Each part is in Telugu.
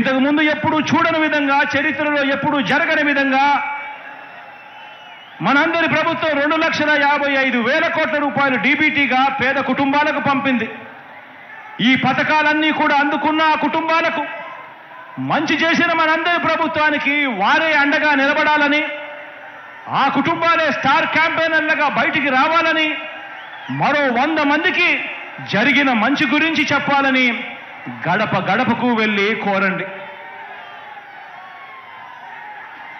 ఇంతకు ముందు ఎప్పుడు చూడని విధంగా, చరిత్రలో ఎప్పుడు జరగని విధంగా మనందరి ప్రభుత్వం 2,55,000 కోట్ల రూపాయలు డీబీటీగా పేద కుటుంబాలకు పంపింది. ఈ పథకాలన్నీ కూడా అందుకున్న ఆ కుటుంబాలకు మంచి చేసిన మనందరి ప్రభుత్వానికి వారే అండగా నిలబడాలని, ఆ కుటుంబాలే స్టార్ క్యాంపెయినర్లుగా బయటికి రావాలని, మరో 100 మందికి జరిగిన మంచి గురించి చెప్పాలని గడప గడపకు వెళ్ళి కోరండి.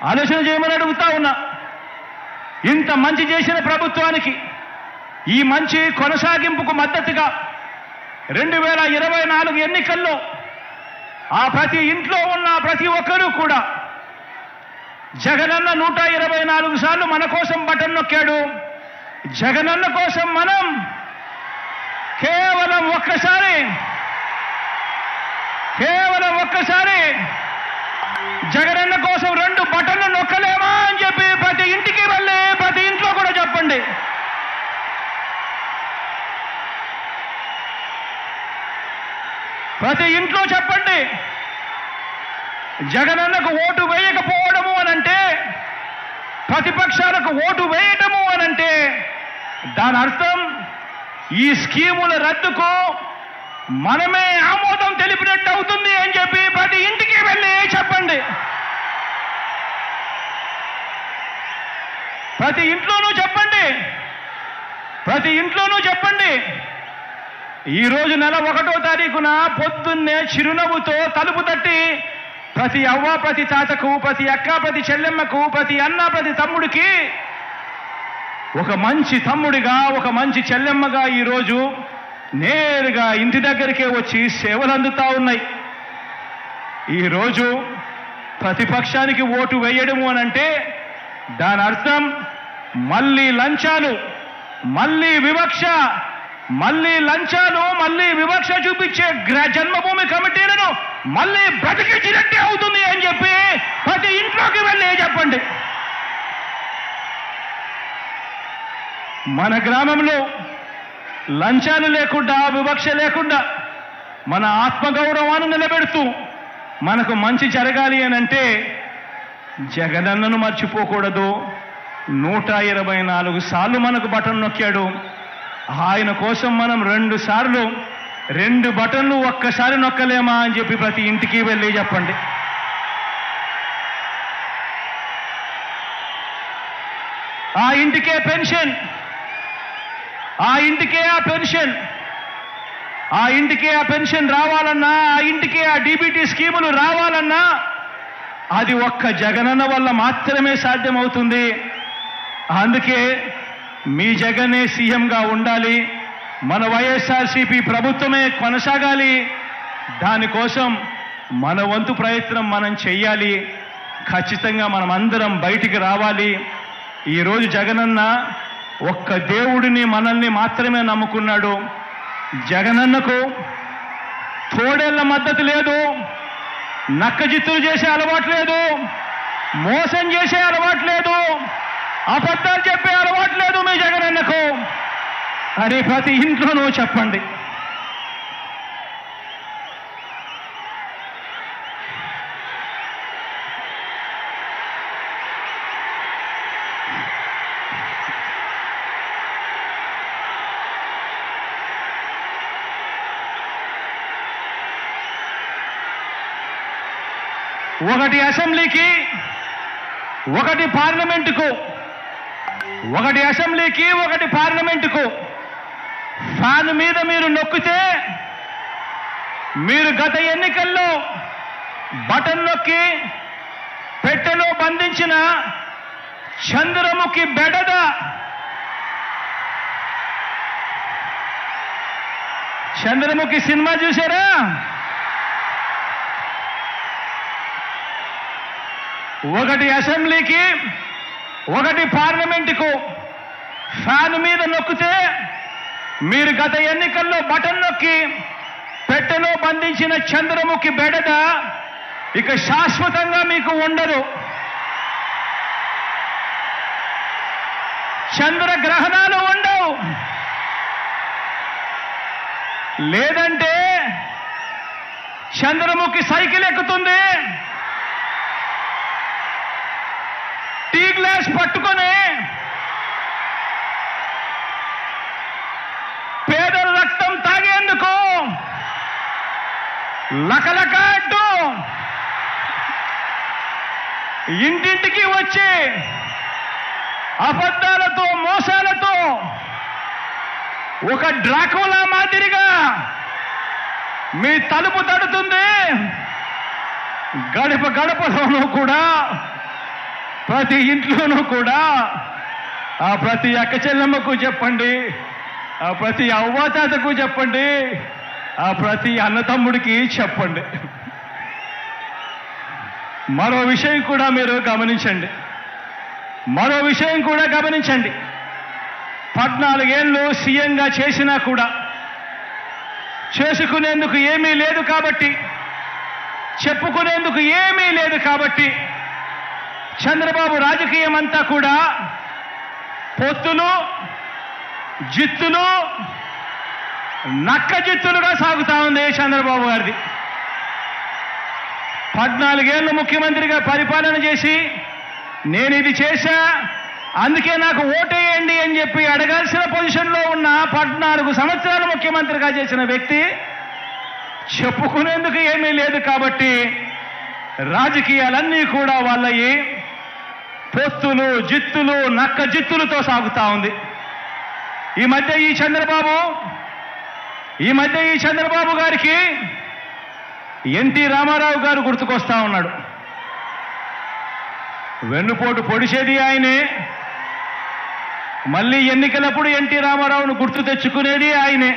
ఆలోచన చేయమని అడుగుతా ఉన్నా. ఇంత మంచి చేసిన ప్రభుత్వానికి ఈ మంచి కొనసాగింపుకు మద్దతుగా 2024 ఎన్నికల్లో ఆ ప్రతి ఇంట్లో ఉన్న ప్రతి ఒక్కరూ కూడా జగనన్న 124 సార్లు మన కోసం బటన్ నొక్కాడు. జగనన్న కోసం మనం కేవలం ఒక్కసారి జగనన్న కోసం 2 బటన్లు నొక్కలేమా అని చెప్పి ప్రతి ఇంటికి వెళ్ళి ప్రతి ఇంట్లో కూడా చెప్పండి. ప్రతి ఇంట్లో చెప్పండి. జగనన్నకు ఓటు వేయకపోవడము అనంటే, ప్రతిపక్షాలకు ఓటు వేయటము అనంటే దాని అర్థం ఈ స్కీముల రద్దుకు మనమే ఆమోదం తెలిపినట్టు అవుతుంది అని చెప్పి ప్రతి ఇంటికి వెళ్ళి చెప్పండి. ప్రతి ఇంట్లోనూ చెప్పండి. ఈరోజు నెల 1వ తారీఖున పొద్దున్నే చిరునవ్వుతో తలుపు తట్టి ప్రతి అవ్వ, ప్రతి తాతకు, ప్రతి అక్క, ప్రతి చెల్లెమ్మకు, ప్రతి అన్న, ప్రతి తమ్ముడికి ఒక మంచి తమ్ముడిగా, ఒక మంచి చెల్లెమ్మగా ఈరోజు నేరుగా ఇంటి దగ్గరికే వచ్చి సేవలు అందుతా ఉన్నాయి. ఈరోజు ప్రతిపక్షానికి ఓటు వేయడము అనంటే దాని అర్థం మళ్ళీ లంచాలు, మళ్ళీ వివక్ష చూపించే జన్మభూమి కమిటీలను మళ్ళీ బ్రతికించినట్టే అవుతుంది అని చెప్పి ప్రతి ఇంట్లోకి వెళ్ళి చెప్పండి. మన గ్రామంలో లంచాలు లేకుండా, వివక్ష లేకుండా మన ఆత్మగౌరవాన్ని నిలబెడుతూ మనకు మంచి జరగాలి అనంటే జగనన్నను మర్చిపోకూడదు. 124 సార్లు మనకు బటన్ నొక్కాడు. ఆయన కోసం మనం 2 సార్లు 2 బటన్లు ఒక్కసారి నొక్కలేమా అని చెప్పి ప్రతి ఇంటికి వెళ్ళి చెప్పండి. ఆ ఇంటికే పెన్షన్, ఆ పెన్షన్ రావాలన్నా, ఆ ఇంటికే ఆ డీబీటీ స్కీములు రావాలన్నా అది ఒక్క జగనన్న వల్ల మాత్రమే సాధ్యమవుతుంది. అందుకే మీ జగనే సీఎంగా ఉండాలి, మన వైఎస్ఆర్సీపీ ప్రభుత్వమే కొనసాగాలి. దానికోసం మన వంతు ప్రయత్నం మనం చెయ్యాలి. ఖచ్చితంగా మనం అందరం బయటికి రావాలి. ఈరోజు జగనన్న ఒక్క దేవుడిని, మనల్ని మాత్రమే నమ్ముకున్నాడు. జగనన్నకు తోడేళ్ల మద్దతు లేదు, నక్కజిత్తులు చేసే అలవాటు లేదు, మోసం చేసే అలవాటు లేదు, అబద్ధాలు చెప్పే అలవాటు లేదు మీ జగనన్నకు అని ప్రతి ఇంట్లోనూ చెప్పండి. ఒకటి అసెంబ్లీకి, ఒకటి పార్లమెంటుకు ఫ్యాన్ మీద మీరు నొక్కితే, మీరు గత ఎన్నికల్లో బటన్ నొక్కి పెట్టెలో బంధించిన చంద్రముఖి బెడద, చంద్రముఖి సినిమా చూసారా? ఒకటి అసెంబ్లీకి, ఒకటి పార్లమెంటుకు ఫ్యాన్ మీద నొక్కితే, మీరు గత ఎన్నికల్లో బటన్ నొక్కి పెట్టెలో బంధించిన చంద్రముఖి బెడద ఇక శాశ్వతంగా మీకు ఉండదు. చంద్రగ్రహణాలు ఉండవు. చంద్రముఖి సైకిల్ ఎక్కుతుంది, టీ గ్లాస్ పట్టుకొని పేదల రక్తం తాగేందుకు లకలక అంటూ ఇంటింటికి వచ్చి అబద్ధాలతో మోసాలతో ఒక డ్రాకులా మాదిరిగా మీ తలుపు తడుతుంది. గడప గడపలోనూ కూడా, ప్రతి ఇంట్లోనూ కూడా ఆ ప్రతి అక్క చెల్లెమ్మకు చెప్పండి, ఆ ప్రతి అవ్వాతాతకు చెప్పండి, ఆ ప్రతి అన్నతమ్ముడికి చెప్పండి. మరో విషయం కూడా మీరు గమనించండి, 14 ఏళ్ళు సీఎంగా చేసినా కూడా చేసుకునేందుకు ఏమీ లేదు కాబట్టి, చెప్పుకునేందుకు ఏమీ లేదు కాబట్టి చంద్రబాబు రాజకీయం అంతా కూడా పొత్తులు, జిత్తులు, నక్క జిత్తులుగా సాగుతా ఉంది చంద్రబాబు గారిది. 14 ఏళ్ళు ముఖ్యమంత్రిగా పరిపాలన చేసి నేను ఇది చేశా, అందుకే నాకు ఓటేయండి అని చెప్పి అడగాల్సిన పొజిషన్లో ఉన్న 14 సంవత్సరాలు ముఖ్యమంత్రిగా చేసిన వ్యక్తి చెప్పుకునేందుకు ఏమీ లేదు కాబట్టి రాజకీయాలన్నీ కూడా వాళ్ళయి పొత్తులు, జిత్తులు, నక్క జిత్తులతో సాగుతా ఉంది. ఈ మధ్య ఈ చంద్రబాబు గారికి ఎన్టీ రామారావు గారు గుర్తుకొస్తా ఉన్నాడు. వెన్నుపోటు పొడిచేది ఆయనే, మళ్ళీ ఎన్నికలప్పుడు ఎన్టీ రామారావును గుర్తు తెచ్చుకునేది ఆయనే.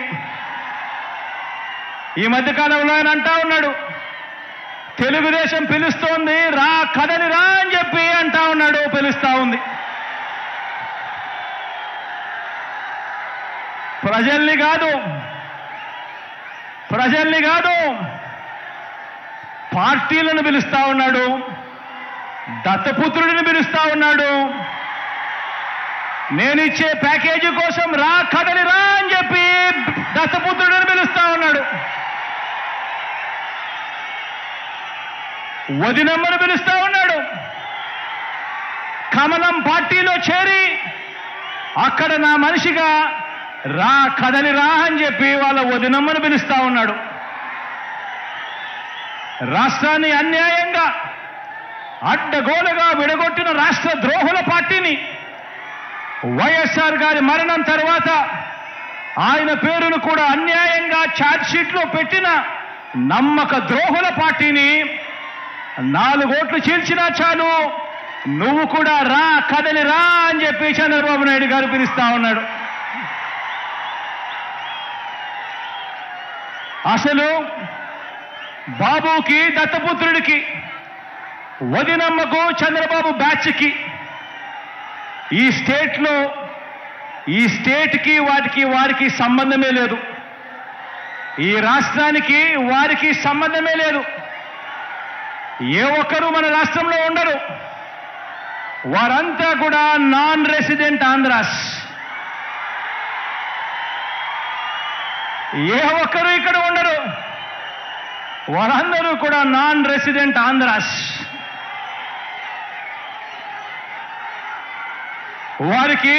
ఈ మధ్యకాలంలో ఆయన అంటా ఉన్నాడు, తెలుగుదేశం పిలుస్తోంది, రా కదలి రా అని చెప్పి అంటా ఉన్నాడు, పిలుస్తా ఉంది. ప్రజల్ని కాదు పార్టీలను పిలుస్తా ఉన్నాడు, దత్తపుత్రుడిని పిలుస్తా ఉన్నాడు. నేనిచ్చే ప్యాకేజీ కోసం రా కదలి రా అని చెప్పి దత్తపుత్రుడిని పిలుస్తా ఉన్నాడు. వదినమ్మను పిలుస్తా ఉన్నాడు. కమలం పార్టీలో చేరి అక్కడ నా మనిషిగా రా కదలి రా అని చెప్పి వాళ్ళ వదినమ్మను పిలుస్తా ఉన్నాడు. రాష్ట్రాన్ని అన్యాయంగా అడ్డగోలుగా విడగొట్టిన రాష్ట్ర ద్రోహుల పార్టీని, వైఎస్ఆర్ గారి మరణం తర్వాత ఆయన పేరును కూడా అన్యాయంగా ఛార్జ్షీట్లో పెట్టిన నమ్మక ద్రోహుల పార్టీని 4 ఓట్లు చీల్చినా చాలు, నువ్వు కూడా రా కదలి రా అని చెప్పి చంద్రబాబు నాయుడు గారు పిలుస్తా ఉన్నాడు. అసలు బాబుకి, దత్తపుత్రుడికి, వదినమ్మకు, చంద్రబాబు బ్యాచ్కి ఈ స్టేట్కి వారికి సంబంధమే లేదు. ఈ రాష్ట్రానికి వారికి సంబంధమే లేదు. ఏ ఒక్కరూ మన రాష్ట్రంలో ఉండరు. వారంతా కూడా నాన్ రెసిడెంట్ ఆంధ్రాస్. ఏ ఒక్కరూ ఇక్కడ ఉండరు. వారందరూ కూడా నాన్ రెసిడెంట్ ఆంధ్రాస్. వారికి